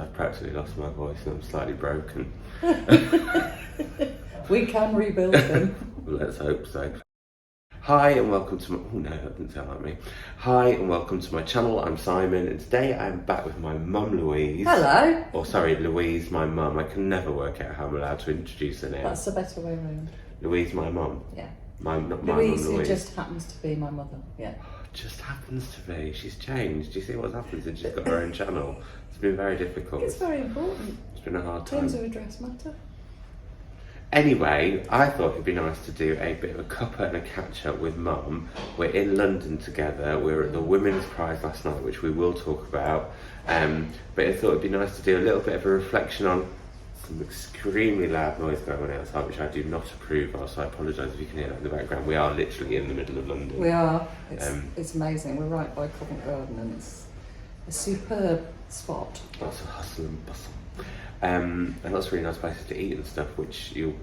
I've practically lost my voice and I'm slightly broken. We can rebuild them. Let's hope so. Hi and welcome to my... Oh no, that didn't sound like me. Hi and welcome to my channel. I'm Simon and today I'm back with my mum Louise. Hello. Or sorry, Louise, my mum. I can never work out how I'm allowed to introduce her now. That's a better way around. Louise, my mum. Yeah. Not my Louise, mum, who Louise. just happens to be my mother. Yeah. Just happens to be. She's changed. Do you see what's happened since she's got her own channel? It's been very difficult. It's very important. It's been a hard time. Terms of address matter. Anyway, I thought it'd be nice to do a bit of a cuppa and a catch up with Mum. We're in London together. We were at the Women's Prize last night, which we will talk about. But I thought it'd be nice to do a little bit of a reflection on some extremely loud noise going on outside, which I do not approve of, so I apologise if you can hear that in the background. We are literally in the middle of London. We are. It's amazing. We're right by Covent Garden and it's a superb spot. Lots of hustle and bustle. And lots of really nice places to eat and stuff, which you'll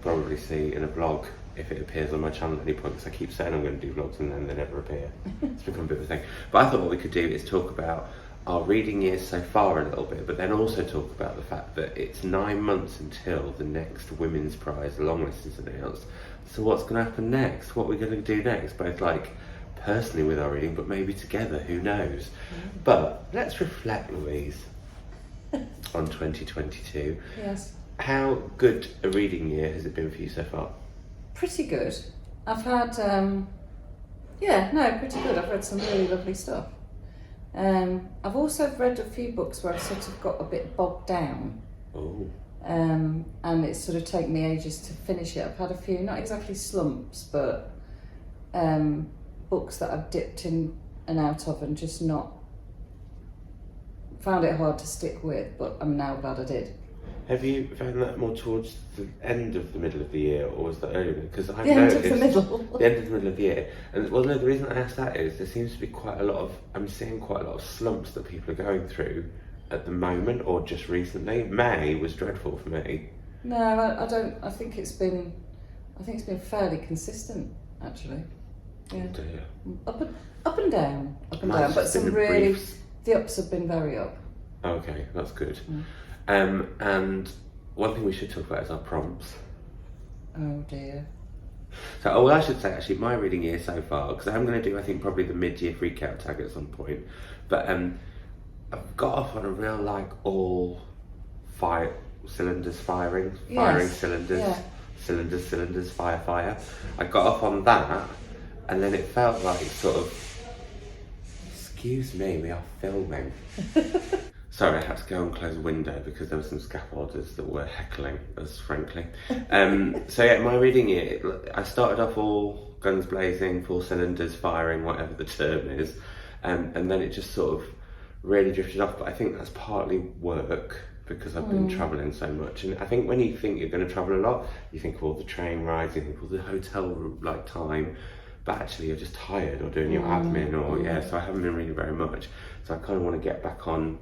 probably see in a vlog if it appears on my channel at any point, because I keep saying I'm going to do vlogs and then they never appear. It's become a bit of a thing. But I thought what we could do is talk about our reading years so far a little bit, but then also talk about the fact that it's 9 months until the next Women's Prize long list is announced. So what's going to happen next? What are we going to do next? Both like personally with our reading, but maybe together, who knows? But let's reflect, Louise, on 2022. Yes. How good a reading year has it been for you so far? Pretty good. I've had, pretty good. I've read some really lovely stuff. I've also read a few books where I've sort of got a bit bogged down. Oh. And it's sort of taken me ages to finish it. I've had a few, not exactly slumps, but books that I've dipped in and out of and just not found it hard to stick with, but I'm now glad I did. Have you found that more towards the end of the middle of the year, or was that earlier? Because I've The end noticed of the middle. the end of the middle of the year. And well, no, the reason I asked that is there seems to be I'm seeing quite a lot of slumps that people are going through at the moment, or just recently. May was dreadful for me. No, I don't. I think it's been fairly consistent, actually. Yeah. Oh dear. Up and down, Mine's but just been some the really briefs. the ups have been very up. Okay, that's good. And one thing we should talk about is our prompts. Oh dear. So, I should say actually my reading year so far, because I'm going to do I think probably the mid-year freak-out tag at some point, but I've got off on a real like all cylinders firing cylinders, yeah. cylinders fire. I got off on that, and then it felt like sort of, excuse me, we are filming. Sorry, I had to go and close a window because there were some scaffolders that were heckling us, frankly. So yeah, my reading year, I started off all guns blazing, full cylinders firing, whatever the term is, and then it just sort of really drifted off. But I think that's partly work because I've been travelling so much. And I think when you think you're going to travel a lot, you think of all the train rides, you think of all the hotel like time, but actually you're just tired or doing your admin or so I haven't been reading very much. So I kind of want to get back on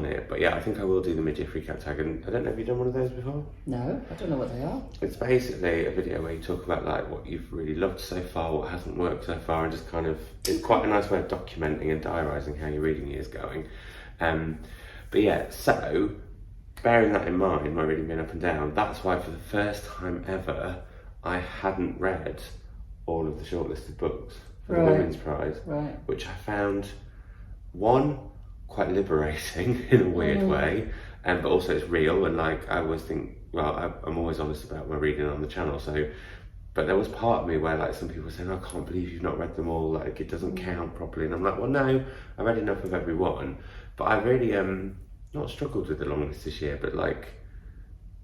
it, but yeah, I think I will do the mid-year freak-out tag, and I don't know, have you done one of those before? No, I don't know what they are. It's basically a video where you talk about like what you've really loved so far, what hasn't worked so far, and just kind of, it's quite a nice way of documenting and diarising how your reading year is going. But yeah, so bearing that in mind, my reading being up and down, that's why for the first time ever, I hadn't read all of the shortlisted books for the Women's Prize, which I found, one, quite liberating in a weird way, but also it's real, and like I always think, well, I'm always honest about my reading on the channel, so, but there was part of me where like some people were saying, I can't believe you've not read them all, like it doesn't count properly, and I'm like, well no, I read enough of every one, but I really not struggled with the long list this year, but like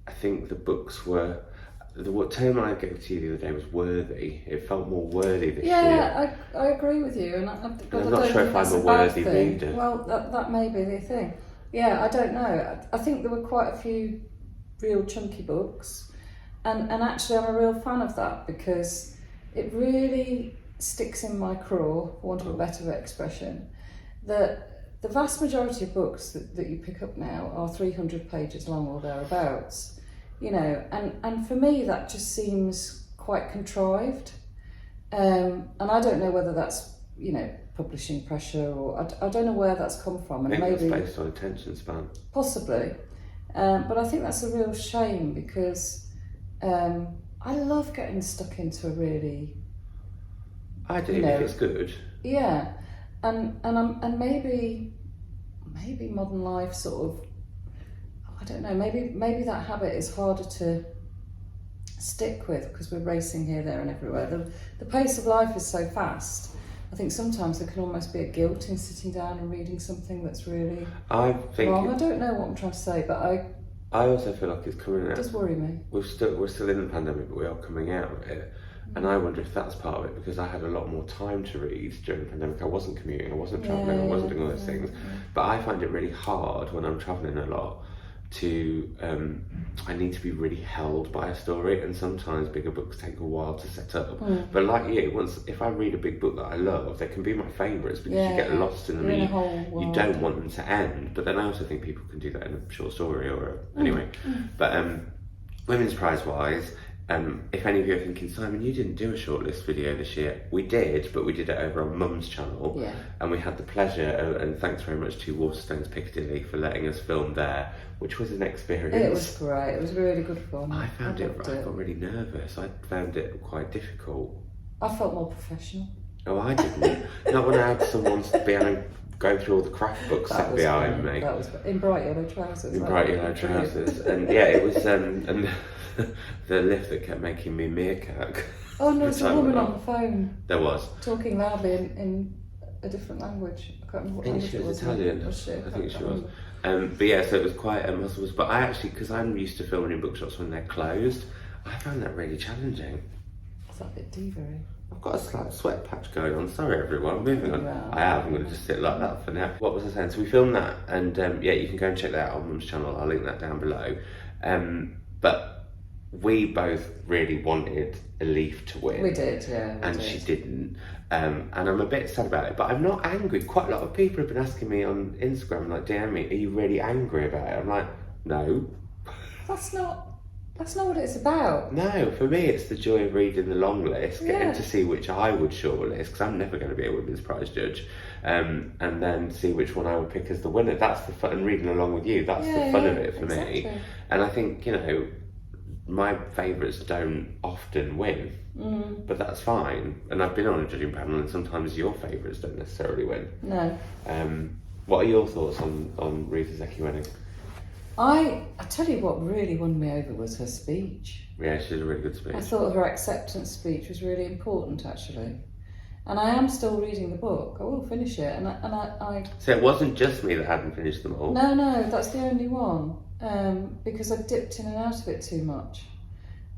I think the books were, the term I gave to you the other day was worthy. It felt more worthy this year. Yeah, I agree with you, and I'm not sure if I'm a worthy reader. Well, that may be the thing. Yeah, I don't know. I think there were quite a few real chunky books, and actually I'm a real fan of that because it really sticks in my craw, for want of a better expression, that the vast majority of books that you pick up now are 300 pages long or thereabouts. You know, and for me that just seems quite contrived, and I don't know whether that's, you know, publishing pressure, or I don't know where that's come from. I And think maybe it's based on attention span. possibly, but I think that's a real shame because I love getting stuck into a really, I do, you know, if it's good. yeah, and maybe modern life sort of, I don't know, maybe that habit is harder to stick with because we're racing here, there and everywhere. The pace of life is so fast. I think sometimes there can almost be a guilt in sitting down and reading something that's really wrong. I don't know what I'm trying to say, but I also feel like it's coming out. It does worry me. We're still in the pandemic, but we are coming out of it. And I wonder if that's part of it, because I had a lot more time to read during the pandemic. I wasn't commuting, I wasn't travelling, I wasn't doing all those things. But I find it really hard when I'm travelling a lot to, I need to be really held by a story, and sometimes bigger books take a while to set up. But like you, if I read a big book that I love, they can be my favourites because you get lost in them and you don't want them to end. But then I also think people can do that in a short story anyway. But Women's Prize wise, if any of you are thinking, Simon, you didn't do a shortlist video this year. We did, but we did it over on Mum's channel. And we had the pleasure, and thanks very much to Waterstones Piccadilly for letting us film there, which was an experience. It was great, it was really good fun. I got really nervous. I found it quite difficult. I felt more professional. Oh, I didn't. Not when I had someone going through all the craft books set behind me. That was in bright yellow trousers. And yeah, it was and the lift that kept making me meerkat. Oh no, there's a woman on the phone. There was. Talking loudly in a different language. I can't remember what language she it was. Was. Italian. Was she? I think she was. But yeah, so it was quite muscles. But I actually, because I'm used to filming in bookshops when they're closed, I found that really challenging. Is that a bit diva-y? I've got a slight sweat patch going on. Sorry everyone, moving on. Wow. I'm going to just sit like that for now. What was I saying? So we filmed that, and yeah, you can go and check that out on Mum's channel. I'll link that down below. But we both really wanted Elif to win. We did, yeah. And she didn't. And I'm a bit sad about it, but I'm not angry. Quite a lot of people have been asking me on Instagram, like, DM me, are you really angry about it? I'm like, no. That's not what it's about. No, for me it's the joy of reading the long list, getting to see which I would shortlist, because I'm never going to be a Women's Prize judge, and then see which one I would pick as the winner. That's the fun, and reading along with you, that's the fun of it for me. And I think, my favourites don't often win, but that's fine. And I've been on a judging panel, and sometimes your favourites don't necessarily win. No. What are your thoughts on Ruth Ozeki winning? I tell you what really won me over was her speech. Yeah, she did a really good speech. I thought her acceptance speech was really important, actually. And I am still reading the book. I will finish it. And I So it wasn't just me that hadn't finished them all? No, that's the only one. Because I've dipped in and out of it too much.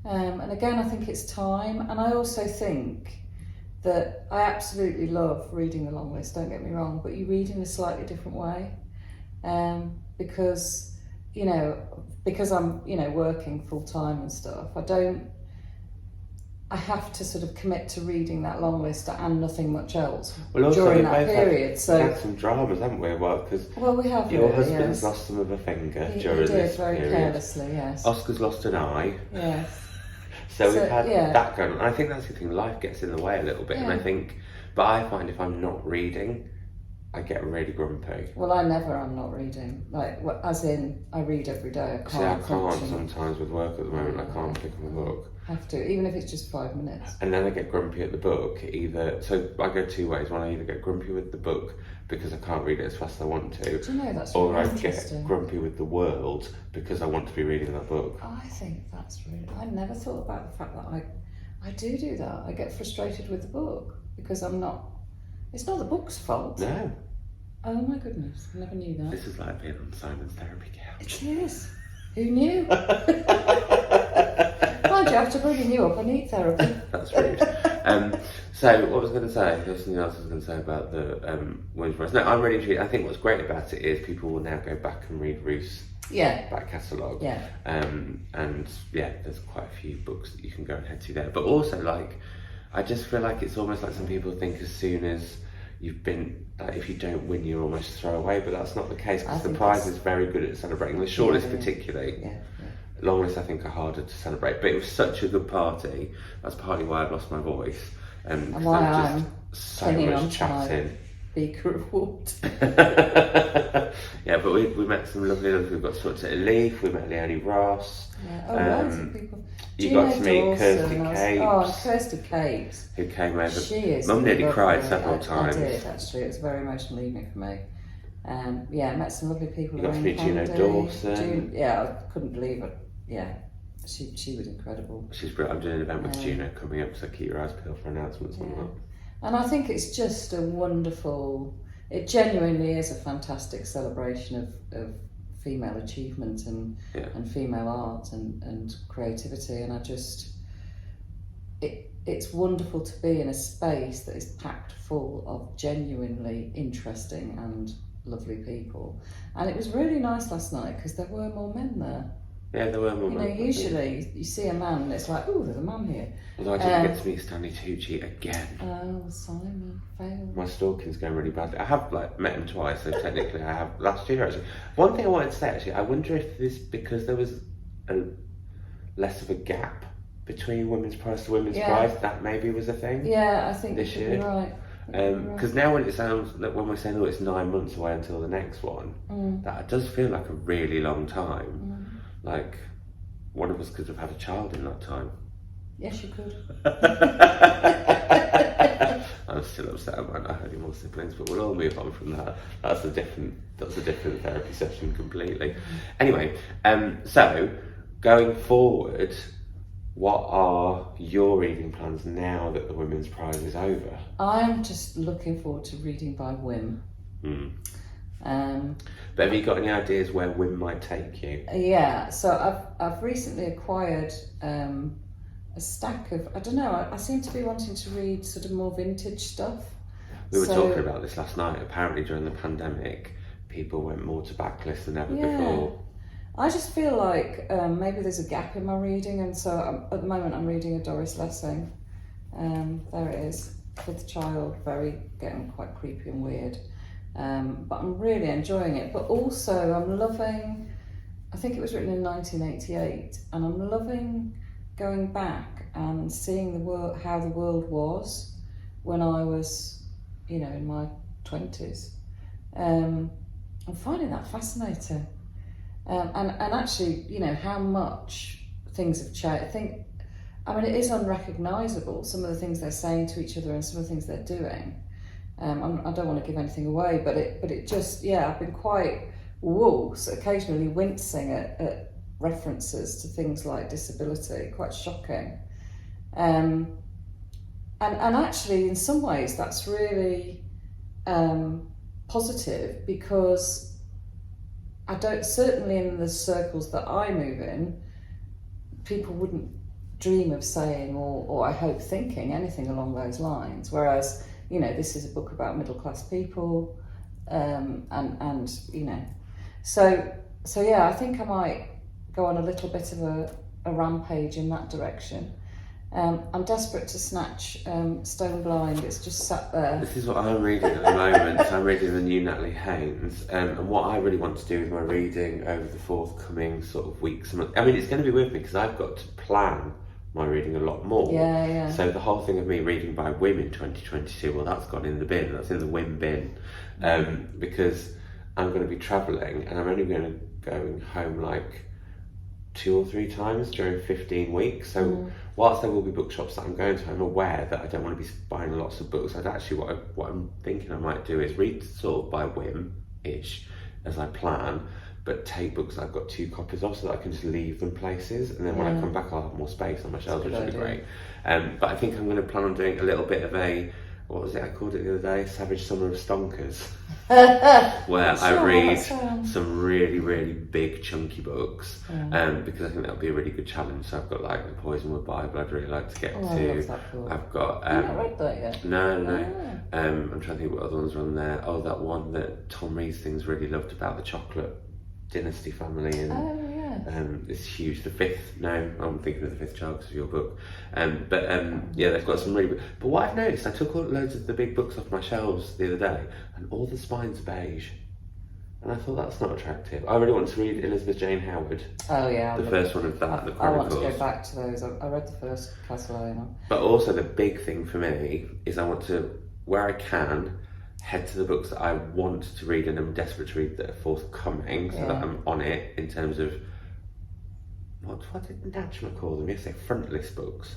And again, I think it's time. And I also think that I absolutely love reading the long list, don't get me wrong, but you read in a slightly different way. Because I'm, working full time and stuff, I have to sort of commit to reading that long list and nothing much else during that period. We've had some dramas, haven't we? Because we have. Your husband's lost some of a finger during this very period. Carelessly, yes. Oscar's lost an eye. Yes. So we've had that going on. I think that's the thing. Life gets in the way a little bit, and but I find if I'm not reading, I get really grumpy. Well, I'm not reading. As in, I read every day. I can't sometimes with work at the moment. I can't pick up a book. I have to, even if it's just 5 minutes. And then I get grumpy at the book. So I go two ways. One, I either get grumpy with the book because I can't read it as fast as I want to. Do you know, that's really interesting. Or I get grumpy with the world because I want to be reading that book. I think that's really... I never thought about the fact that I do that. I get frustrated with the book because I'm not... It's not the book's fault. No. Oh my goodness, I never knew that. This is like being on Simon's therapy couch. It is. Who knew? Mind you, after bringing you up, I need therapy. That's rude. So what was I going to say? There's something else I was going to say about the Women's Prize. No, I'm really intrigued. I think what's great about it is people will now go back and read Ruth's back catalogue. Yeah. And there's quite a few books that you can go and head to there. But also, I just feel like it's almost like some people think as soon as you've been, if you don't win, you almost throw away, but that's not the case because the prize is very good at celebrating. The shortlist particularly. Yeah. Long lists I think are harder to celebrate, but it was such a good party. That's partly why I've lost my voice. And why I'm so much chatting. beaker of water. Yeah, but we met some lovely ones. We've got to talk to Elif, we met Leonie Ross. Yeah. Loads of people. You got to meet Kirsty Capes. Oh, Kirsty Capes. Who came over. She is. Mum nearly cried lovely. several times. I did, actually. It was a very emotional evening for me. Yeah, I met some lovely people. You got to meet Juno Dawson. Yeah, I couldn't believe it. Yeah, she was incredible. She's brilliant. I'm doing an event with Juno coming up, so keep your eyes peeled for announcements on that. And I think it's just a wonderful, it genuinely is a fantastic celebration of female achievement and female art and creativity. And I just, it's wonderful to be in a space that is packed full of genuinely interesting and lovely people. And it was really nice last night because there were more men there. Yeah, there were more men. You know, usually you see a man and it's like, oh, there's a man here. Although I didn't get to meet Stanley Tucci again. Oh, Simon, failed. My stalking's going really badly. I have met him twice, so technically I have last year actually. One thing I wanted to say actually, I wonder if this, because there was less of a gap between Women's Prize to Women's Prize, that maybe was a thing. Yeah, I think this year. You're right. Because now when it sounds that when we're saying it's 9 months away until the next one, that does feel like a really long time. Like one of us could have had a child in that time. Yes, you could. I'm still upset about not having more siblings, but we'll all move on from that. That's a different therapy session completely. Anyway, so going forward, what are your reading plans now that the Women's Prize is over? I'm just looking forward to reading by whim. But have you got any ideas where whim might take you? Yeah, so I've recently acquired a stack of, I don't know, I seem to be wanting to read sort of more vintage stuff. We were talking about this last night. Apparently during the pandemic, people went more to backlist than ever before. I just feel like maybe there's a gap in my reading, and so at the moment I'm reading a Doris Lessing. There it is, fifth child, getting quite creepy and weird. But I'm really enjoying it. But also I'm loving, I think it was written in 1988, and I'm loving going back and seeing the world, how the world was when I was, you know, in my 20s. I'm finding that fascinating. And actually, you know, how much things have changed. I mean, it is unrecognisable, some of the things they're saying to each other and some of the things they're doing. I don't want to give anything away, but it just, I've been quite, occasionally wincing at references to things like disability, quite shocking. And actually, in some ways, that's really positive, because certainly in the circles that I move in, people wouldn't dream of saying or I hope thinking anything along those lines. Whereas, you know, this is a book about middle class people, and you know, so I think I might go on a little bit of a rampage in that direction. I'm desperate to snatch Stone Blind. It's just sat there. This is what I'm reading at the moment. I'm reading the new Natalie Haynes, and what I really want to do with my reading over the forthcoming sort of weeks and months. I mean, it's going to be with me because I've got to plan my reading a lot more. Yeah. So the whole thing of me reading by whim in 2022, well, that's gone in the bin. That's in the whim bin, because I'm going to be travelling, and I'm only going to go home like 2 or 3 times during 15 weeks. So whilst there will be bookshops that I'm going to, I'm aware that I don't want to be buying lots of books. I'd actually, what I'm thinking I might do is read sort of by whim-ish as I plan, but take books that I've got 2 copies of so that I can just leave them places, and then when I come back I'll have more space on my shelves, which would be great. But I think I'm going to plan on doing a little bit of a, what was it I called it the other day? Savage Summer of Stonkers. Where I read some really, really big chunky books, because I think that would be a really good challenge. So I've got like the Poisonwood Bible I'd really like to get to. I've got You've not read that yet? No. I'm trying to think what other ones are on there. Oh, that one that Tom Reesings really loved about the chocolate dynasty family, and it's huge. The fifth, no, I'm thinking of the fifth child because of your book. They've got some really. But what I've noticed, I took loads of the big books off my shelves the other day, and all the spines are beige, and I thought that's not attractive. I really want to read Elizabeth Jane Howard. Oh yeah, the first one of that, the I Chronicles. want to go back to those. I read the first Castle Island. But also the big thing for me is I want to, where I can, head to the books that I want to read and I'm desperate to read that are forthcoming, so that I'm on it in terms of what did Najma call them? Yes, front list books.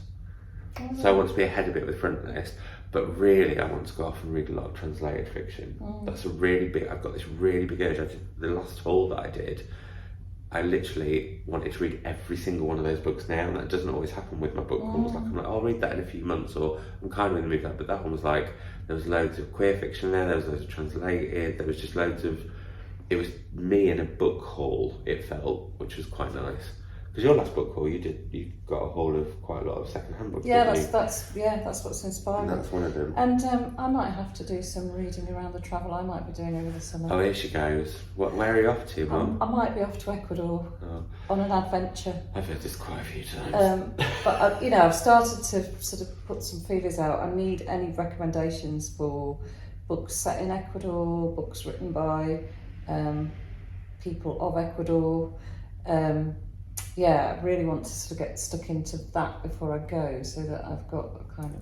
So I want to be ahead a bit with front list, but really I want to go off and read a lot of translated fiction. That's a really big, I've got this really big urge. The last haul that I did, I literally wanted to read every single one of those books now, and that doesn't always happen with my book hauls. Like I'm like, I'll read that in a few months, or I'm kind of in the mood for that, but that one was like, there was loads of queer fiction there was loads of translated, there was just loads of, it was me in a book haul, it felt, which was quite nice. Because your last book haul, you got a haul of quite a lot of second-hand books. Yeah, that's what's inspired me. And that's one of them. And I might have to do some reading around the travel I might be doing over the summer. Oh, here she goes. Where are you off to, Mum? I might be off to Ecuador on an adventure. I've heard this quite a few times. But I've started to sort of put some feelers out. I need any recommendations for books set in Ecuador, books written by people of Ecuador. I really want to sort of get stuck into that before I go, so that I've got a kind of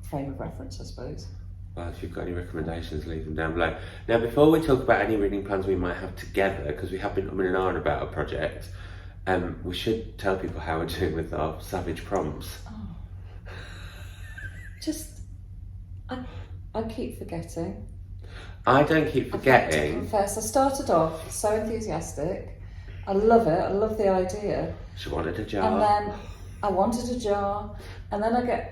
frame of reference, I suppose. Well, if you've got any recommendations, leave them down below. Now, before we talk about any reading plans we might have together, because we have been umming and ahhing about a project, we should tell people how we're doing with our savage prompts. I keep forgetting. I don't keep forgetting. I have to confess, I started off so enthusiastic. I love it. I love the idea. She wanted a jar. And then I wanted a jar, and then I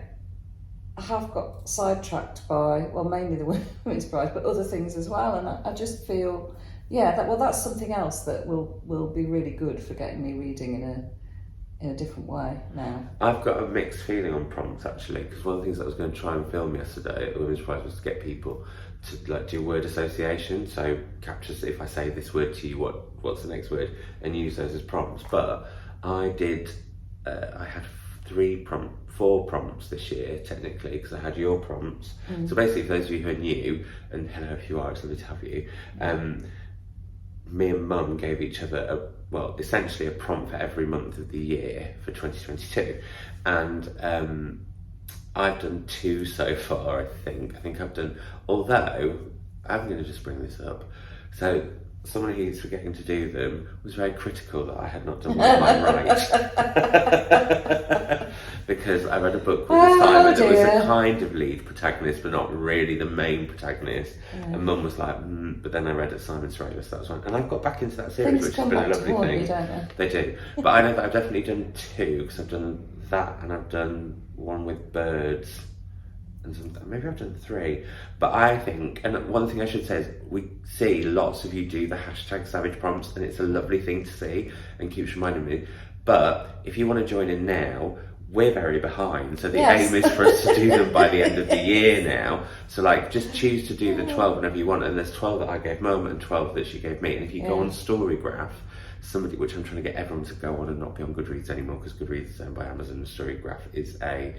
have got sidetracked by, well, mainly the Women's Prize, but other things as well. And I just feel, that's something else that will be really good for getting me reading in a different way now. I've got a mixed feeling on prompts, actually, because one of the things that I was going to try and film yesterday at the Women's Prize was to get people to do word association, so captures, if I say this word to you, what's the next word, and use those as prompts. But I did, I had 4 prompts this year, technically, because I had your prompts. So basically, for those of you who are new, and hello if you are, it's lovely to have you, me and Mum gave each other essentially a prompt for every month of the year for 2022, and I've done 2 so far, I think. I've done, although, I'm going to just bring this up. So, someone who's forgetting to do them was very critical that I had not done one of mine right. Because I read a book with Simon that was a kind of lead protagonist, but not really the main protagonist. And Mum was like, but then I read at Simon Sorrellis, so that was one. And I've got back into that series, which has been a lovely thing. They do. But I know that I've definitely done 2, because I've done that and I've done one with birds, and maybe I've done 3. But I think, and one thing I should say is, we see lots of you do the hashtag savage prompts, and it's a lovely thing to see and keeps reminding me. But if you want to join in now, we're very behind, so the aim is for us to do them by the end of the year now. So just choose to do the 12 whenever you want, and there's 12 that I gave Mum and 12 that she gave me. And if you go on Storygraph, which I'm trying to get everyone to go on and not be on Goodreads anymore, because Goodreads is owned by Amazon, and Storygraph is a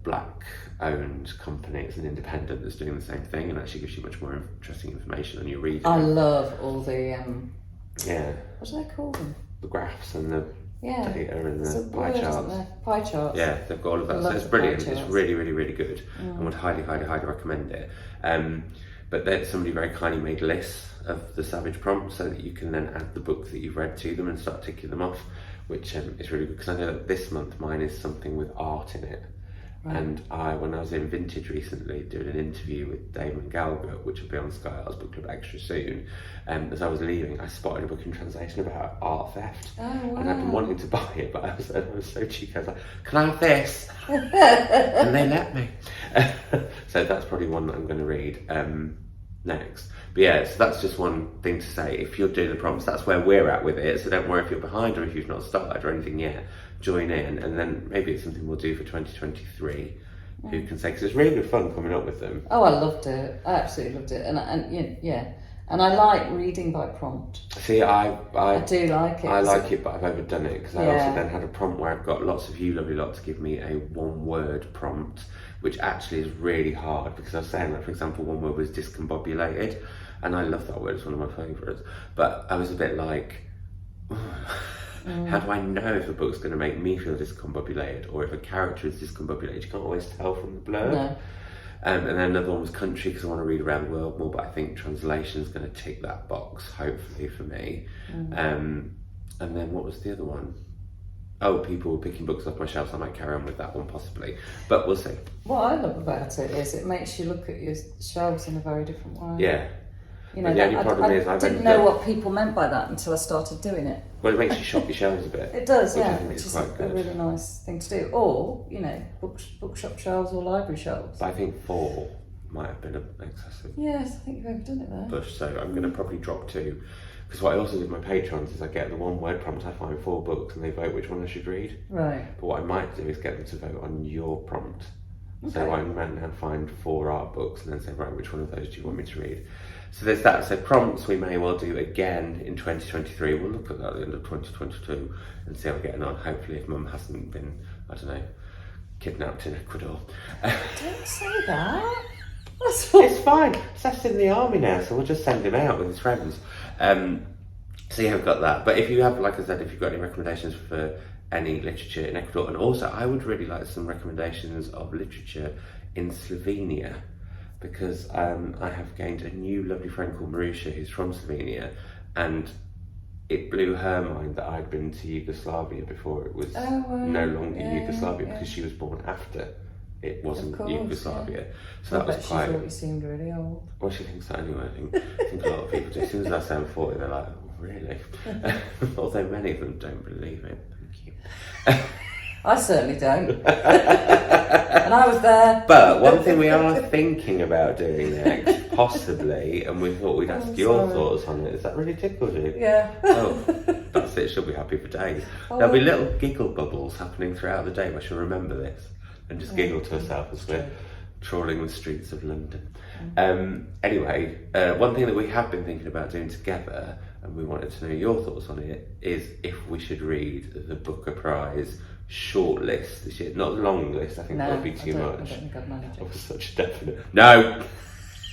black-owned company. It's an independent that's doing the same thing, and actually gives you much more interesting information on your reading. I love all the what do they call them? The graphs and the data and the pie charts. Pie charts. Yeah, they've got all of that. So it's brilliant. It's really, really, really good. I would highly, highly, highly recommend it. But then somebody very kindly made lists of the savage prompts, so that you can then add the book that you've read to them and start ticking them off, which is really good, because I know that this month mine is something with art in it. Right. And when I was in Vintage recently doing an interview with Damon Galgut, which will be on Sky Arts Book Club Extra soon, as I was leaving, I spotted a book in translation about art theft. Oh, wow. And I'd been wanting to buy it, but I was so cheeky. I was like, can I have this? And they let me. So that's probably one that I'm going to read next. But so that's just one thing to say. If you'll do the prompts, that's where we're at with it. So don't worry if you're behind or if you've not started or anything yet. Join in, and then maybe it's something we'll do for 2023. Who can say? Because it's really good fun coming up with them. Oh, I loved it. I absolutely loved it, and I like reading by prompt. See, I do like it. I like it, but I've overdone it, because I also then had a prompt where I've got lots of you lovely lot to give me a 1-word prompt, which actually is really hard, because I was saying that, for example, one word was discombobulated, and I love that word. It's one of my favourites. But I was a bit like, how do I know if a book's going to make me feel discombobulated, or if a character is discombobulated? You can't always tell from the blurb. And then another one was country because I want to read around the world more, but I think translation is going to tick that box, hopefully, for me. And then what was the other one? Oh, people were picking books off my shelves. I might carry on with that one possibly, but we'll see. What I love about it is it makes you look at your shelves in a very different way. Yeah. You know, the only problem is I didn't know what people meant by that until I started doing it. Well, it makes you shop your shelves a bit. It does, which yeah, I think which is is quite good. a really nice thing to do. Or, you know, bookshop shelves or library shelves. But I think 4 might have been excessive. Yes, I think you've overdone it there. Push, so I'm going to probably drop 2. Because what I also do with my patrons is I get the one word prompt, I find 4 books and they vote which one I should read. Right. But what I might do is get them to vote on your prompt. Okay. So I might now find 4 art books and then say, right, which one of those do you want me to read? So there's that. So prompts we may well do again in 2023. We'll look at that at the end of 2022 and see how we're getting on. Hopefully if Mum hasn't been, I don't know, kidnapped in Ecuador. Don't say that. It's fine. Seth's in the army now, so we'll just send him out with his friends. So yeah, we've got that. But if you have, like I said, if you've got any recommendations for any literature in Ecuador, and also I would really like some recommendations of literature in Slovenia, because I have gained a new lovely friend called Marusha who's from Slovenia, and it blew her mind that I'd been to Yugoslavia before it was no longer Yugoslavia, because she was born after it wasn't Yugoslavia. So that was She quite... thought you seemed really old. Well, she thinks that anyway. I think a lot of people do. As soon as I say I'm 40, they're like, oh, really? Although many of them don't believe it. Thank you. I certainly don't. And I was there. But one thing we are thinking about doing next, possibly, and we thought we'd ask your thoughts on it. Has that really tickled you? Yeah. Oh, that's it. She'll be happy for days. There'll be little giggle bubbles happening throughout the day where she'll remember this and just giggle to herself as we're trawling the streets of London. Anyway, one thing that we have been thinking about doing together, and we wanted to know your thoughts on it, is if we should read the Booker Prize shortlist this year. Not the long list, I think that would be too much. I don't think I'd manage it. That was such a definite... No!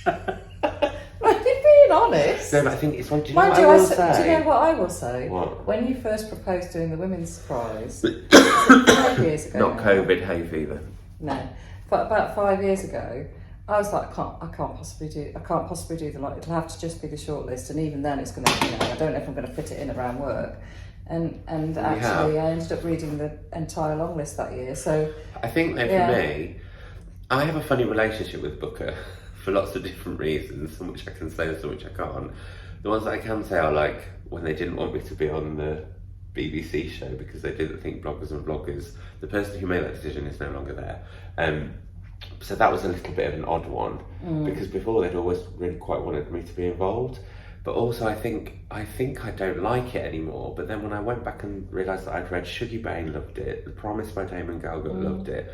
Well, you're being honest. No, but I think it's one... Do you know Mind what you, I will say? do you know what I will say? What? When you first proposed doing the women's prize, 5 years ago. Not COVID, hay fever. No, but about 5 years ago, I was like, I can't possibly do the lot. It'll have to just be the shortlist, and even then, it's going to, I don't know if I'm going to fit it in around work. And actually, I ended up reading the entire long list that year. So I think that for me, I have a funny relationship with Booker for lots of different reasons, some which I can say and some which I can't. The ones that I can say are like when they didn't want me to be on the BBC show because they didn't think bloggers and vloggers. The person who made that decision is no longer there. So that was a little bit of an odd one because before they'd always really quite wanted me to be involved. But also I think I don't like it anymore. But then when I went back and realised that I'd read Shuggy Bane, loved it. The Promise by Damon Galgut, loved it.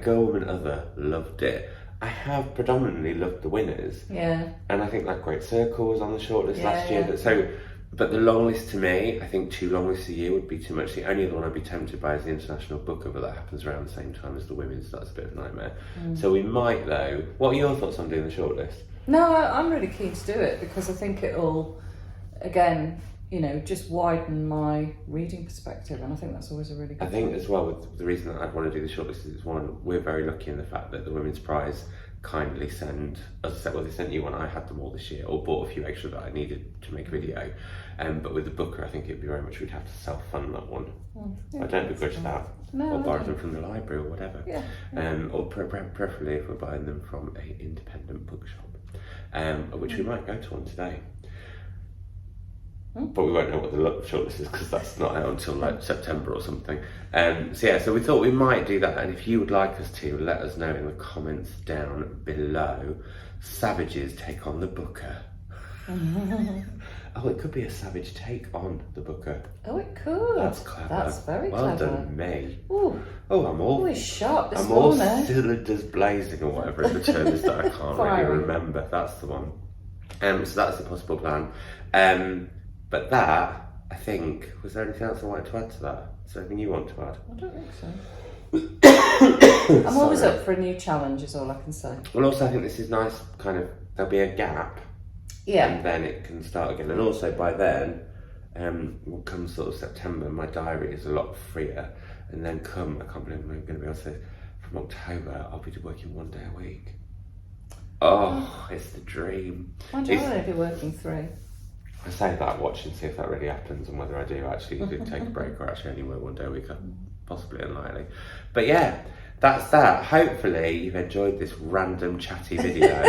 Girl, Woman, Other, loved it. I have predominantly loved the winners. Yeah. And I think like Great Circle was on the shortlist last year. But the long list to me, I think 2 long lists a year would be too much. The only other one I'd be tempted by is the International Booker, but that happens around the same time as the women's, so that's a bit of a nightmare. So we might though. What are your thoughts on doing the shortlist? No, I'm really keen to do it because I think it'll, again, just widen my reading perspective, and I think that's always a really good I think thing. as well, with the reason that I'd want to do the shortlist is one, we're very lucky in the fact that the Women's Prize kindly send, as I said, well, they sent you one, I had them all this year, or bought a few extra that I needed to make a video. But with the Booker, I think it'd be very much we'd have to self-fund that one. I don't begrudge that. No, or borrow them from the library or whatever. Yeah. Or preferably if we're buying them from an independent bookshop, which we might go to one today. But we won't know what the shortlist is because that's not out until like September or something. So we thought we might do that, and if you would like us to, let us know in the comments down below. Savages take on the Booker. Oh, it could be a savage take on the Booker. Oh, it could. That's clever. That's very well clever. Well done, me. Ooh. Oh, I'm all sharp this I'm all morning. cylinders blazing or whatever the term is that I can't really remember. That's the one. So that's the possible plan. But that, I think, was there anything else I wanted to add to that? Is there anything you want to add? I don't think so. I'm always up for a new challenge, is all I can say. Well, also I think this is nice, kind of, there'll be a gap. Yeah. And then it can start again. And also by then, will come sort of September, my diary is a lot freer. And then I can't believe I'm going to be able to say, from October, I'll be working 1 day a week. Oh, it's the dream. Why do I be working 3? I say that, watch and see if that really happens and whether I do actually take a break or actually only work 1 day a week. Possibly unlikely. But yeah, that's that. Hopefully you've enjoyed this random chatty video.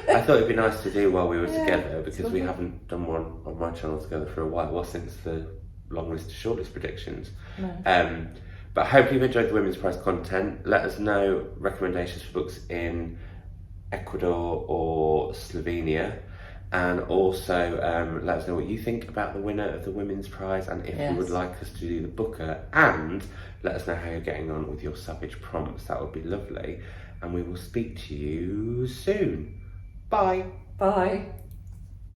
I thought it'd be nice to do while we were together, because we haven't done one on my channel together for a while. Well, since the long list to short list predictions. No. But hopefully you've enjoyed the Women's Prize content. Let us know recommendations for books in Ecuador or Slovenia, and also let us know what you think about the winner of the Women's Prize, and if you would like us to do the Booker, and let us know how you're getting on with your Savage prompts. That would be lovely, and we will speak to you soon. Bye. Bye.